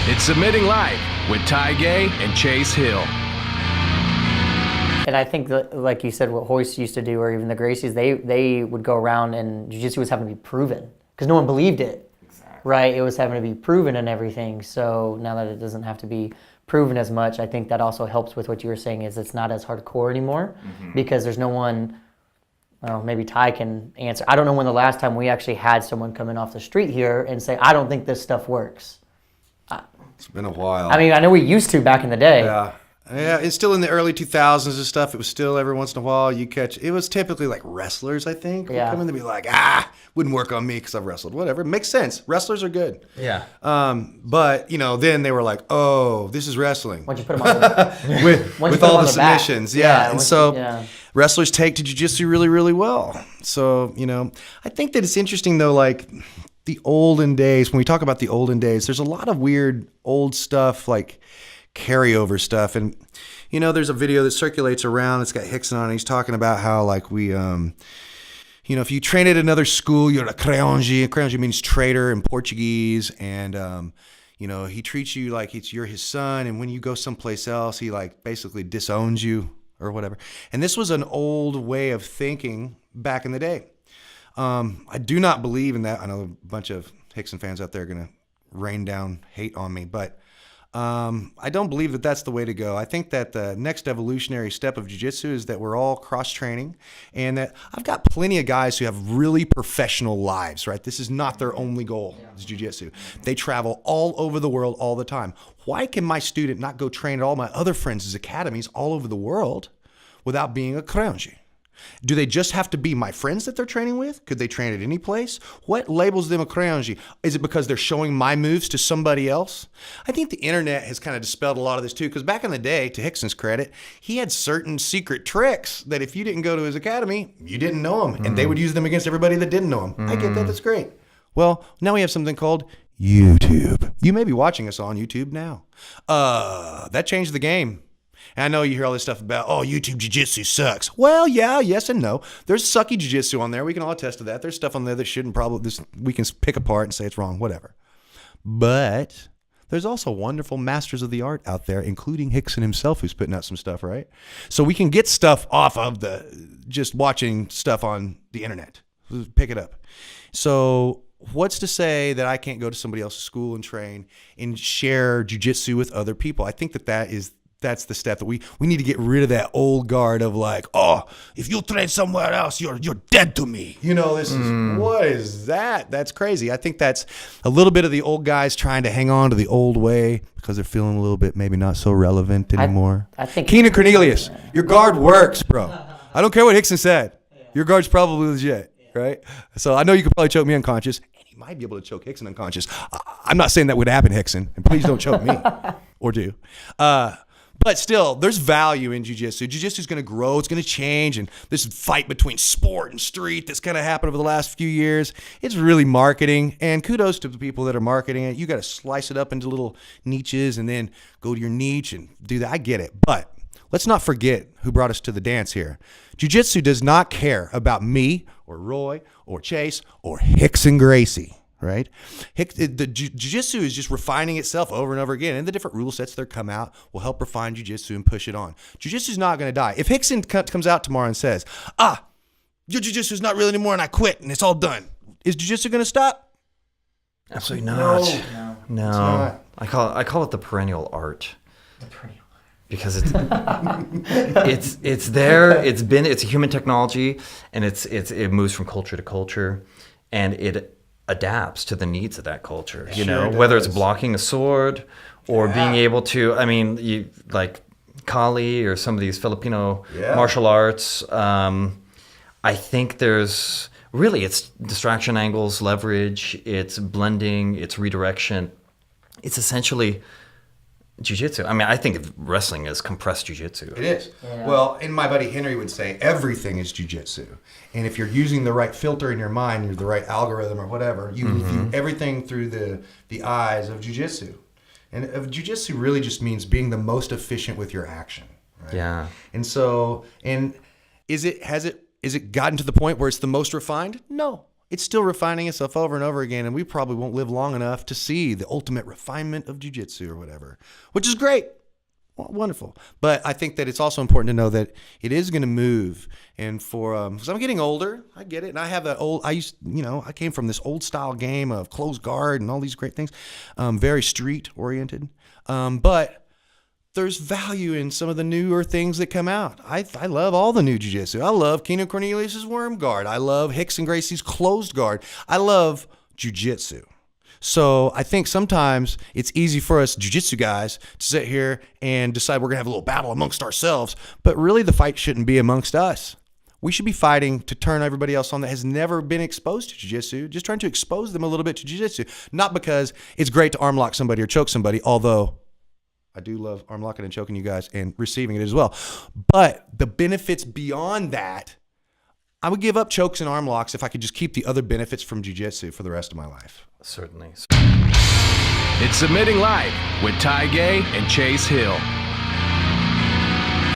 It's Submitting Live with Ty Gay and Chase Hill. And I think that, like you said, what Hoist used to do, or even the Gracies, they would go around and jiu-jitsu was having to be proven because no one believed it. Exactly. Right? It was having to be proven and everything. So now that it doesn't have to be proven as much, I think that also helps with what you were saying is it's not as hardcore anymore because there's no one, well, maybe Ty can answer. I don't know when the last time we actually had someone come in off the street here and say, I don't think this stuff works. It's been a while. I mean, I know we used to back in the day. Yeah, it's still in the early 2000s and stuff. It was still every once in a while you catch. It was typically like wrestlers, I think, would come in and be like, wouldn't work on me because I've wrestled. Whatever, it makes sense. Wrestlers are good. Yeah. But then they were like, oh, this is wrestling. Once you put them on with all the submissions, wrestlers take to jiu-jitsu really, really well. So I think that it's interesting though, like the olden days. When we talk about the olden days, there's a lot of weird old stuff like carryover stuff, and there's a video that circulates around. It's got Hickson on it. He's talking about how like we if you train at another school, you're a creonge. Creonge means traitor in Portuguese, and he treats you like you're his son, and when you go someplace else, he like basically disowns you or whatever. And this was an old way of thinking back in the day. I do not believe in that. I know a bunch of Hickson fans out there are gonna rain down hate on me, but I don't believe that that's the way to go. I think that the next evolutionary step of jiu-jitsu is that we're all cross-training, and that I've got plenty of guys who have really professional lives, right? This is not their only goal, is jiu-jitsu. They travel all over the world all the time. Why can my student not go train at all my other friends' academies all over the world without being a creonge? Do they just have to be my friends that they're training with? Could they train at any place? What labels them a creonge? Is it because they're showing my moves to somebody else? I think the internet has kind of dispelled a lot of this too, because back in the day, to Hickson's credit, he had certain secret tricks that if you didn't go to his academy, you didn't know them, and they would use them against everybody that didn't know him. I get that. That's great. Well, now we have something called YouTube. You may be watching us on YouTube now. That changed the game. And I know you hear all this stuff about, YouTube jiu-jitsu sucks. Well, yeah, yes and no. There's sucky jiu-jitsu on there. We can all attest to that. There's stuff on there that shouldn't we can pick apart and say it's wrong, whatever. But there's also wonderful masters of the art out there, including Hickson himself, who's putting out some stuff, right? So we can get stuff off of just watching stuff on the internet. Pick it up. So what's to say that I can't go to somebody else's school and train and share jiu-jitsu with other people? I think that's the step that we need to get rid of, that old guard of like, if you train somewhere else, you're dead to me. What is that? That's crazy. I think that's a little bit of the old guys trying to hang on to the old way because they're feeling a little bit maybe not so relevant anymore. I think Keenan Cornelius, your guard works, bro. I don't care what Hickson said. Your guard's probably legit, right? So I know you could probably choke me unconscious, and he might be able to choke Hickson unconscious. I'm not saying that would happen, Hickson, and please don't choke me or do. But still, there's value in jiu-jitsu. Jiu-jitsu is going to grow. It's going to change. And this fight between sport and street that's kind of happened over the last few years, it's really marketing. And kudos to the people that are marketing it. You got to slice it up into little niches and then go to your niche and do that. I get it. But let's not forget who brought us to the dance here. Jiu-jitsu does not care about me or Roy or Chase or Hickson Gracie. Right? The jiu-jitsu is just refining itself over and over again, and the different rule sets that come out will help refine jiu-jitsu and push it on. Jiu-jitsu is not going to die. If Hickson comes out tomorrow and says, your jiu-jitsu is not real anymore and I quit and it's all done, is jiu-jitsu going to stop? Absolutely not. No. It's not. I call it the perennial art. The perennial art. Because it's there. It's a human technology, and it moves from culture to culture, and it adapts to the needs of that culture, whether it's blocking a sword or being able to, you like Kali or some of these Filipino martial arts. I think there's really, it's distraction angles, leverage, it's blending, it's redirection. It's essentially jiu-jitsu. I think of wrestling as compressed jiu-jitsu. It is. Yeah. Well, and my buddy Henry would say everything is jiu-jitsu. And if you're using the right filter in your mind, or the right algorithm or whatever, you view everything through the eyes of jiu-jitsu. And jiu-jitsu really just means being the most efficient with your action. Right? Yeah. And so, has it gotten to the point where it's the most refined? No. it's still refining itself over and over again, and we probably won't live long enough to see the ultimate refinement of jiu-jitsu or whatever, which is great. Wonderful. But I think that it's also important to know that it is going to move. And because I'm getting older, I get it. And I have I came from this old style game of closed guard and all these great things, very street oriented. But there's value in some of the newer things that come out. I love all the new jiu-jitsu. I love Keenan Cornelius's worm guard. I love Rickson Gracie's closed guard. I love jiu-jitsu. So I think sometimes it's easy for us jiu-jitsu guys to sit here and decide we're going to have a little battle amongst ourselves. But really the fight shouldn't be amongst us. We should be fighting to turn everybody else on that has never been exposed to jiu-jitsu, just trying to expose them a little bit to jiu-jitsu. Not because it's great to arm lock somebody or choke somebody, although I do love arm locking and choking you guys and receiving it as well. But the benefits beyond that, I would give up chokes and arm locks if I could just keep the other benefits from jiu-jitsu for the rest of my life. Certainly. It's Submitting Live with Ty Gay and Chase Hill.